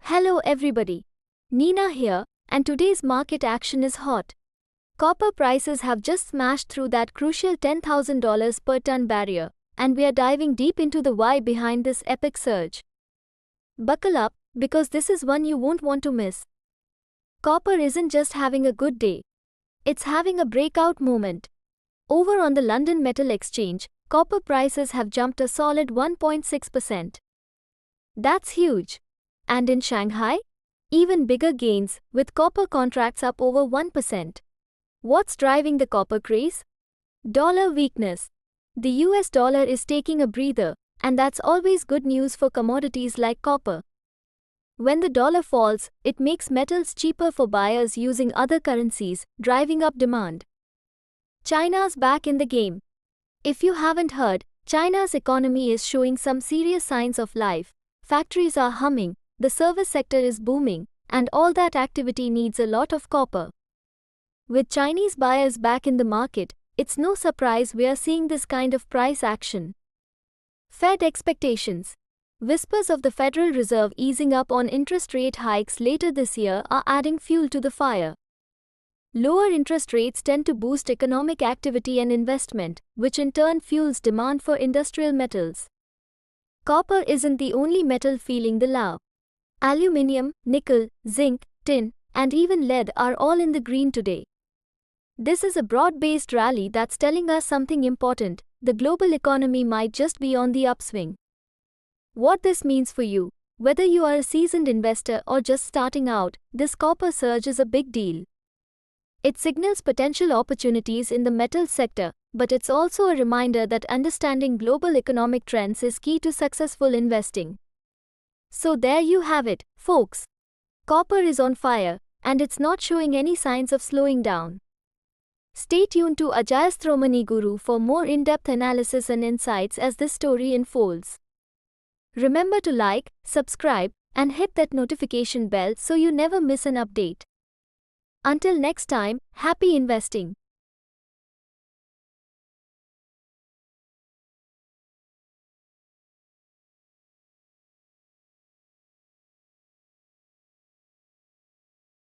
Hello everybody. Nina here, and today's market action is hot. Copper prices have just smashed through that crucial $10,000 per ton barrier, and we are diving deep into the why behind this epic surge. Buckle up, because this is one you won't want to miss. Copper isn't just having a good day. It's having a breakout moment. Over on the London Metal Exchange, copper prices have jumped a solid 1.6%. That's huge. And in Shanghai? Even bigger gains, with copper contracts up over 1%. What's driving the copper craze? Dollar weakness. The US dollar is taking a breather, and that's always good news for commodities like copper. When the dollar falls, it makes metals cheaper for buyers using other currencies, driving up demand. China's back in the game. If you haven't heard, China's economy is showing some serious signs of life. Factories are humming, the service sector is booming, and all that activity needs a lot of copper. With Chinese buyers back in the market, it's no surprise we are seeing this kind of price action. Fed expectations. Whispers of the Federal Reserve easing up on interest rate hikes later this year are adding fuel to the fire. Lower interest rates tend to boost economic activity and investment, which in turn fuels demand for industrial metals. Copper isn't the only metal feeling the love. Aluminium, nickel, zinc, tin, and even lead are all in the green today. This is a broad-based rally that's telling us something important: the global economy might just be on the upswing. What this means for you, whether you are a seasoned investor or just starting out, this copper surge is a big deal. It signals potential opportunities in the metals sector, but it's also a reminder that understanding global economic trends is key to successful investing. So there you have it, folks. Copper is on fire, and it's not showing any signs of slowing down. Stay tuned to Ajayasthromoney Guru for more in-depth analysis and insights as this story unfolds. Remember to like, subscribe, and hit that notification bell so you never miss an update. Until next time, happy investing.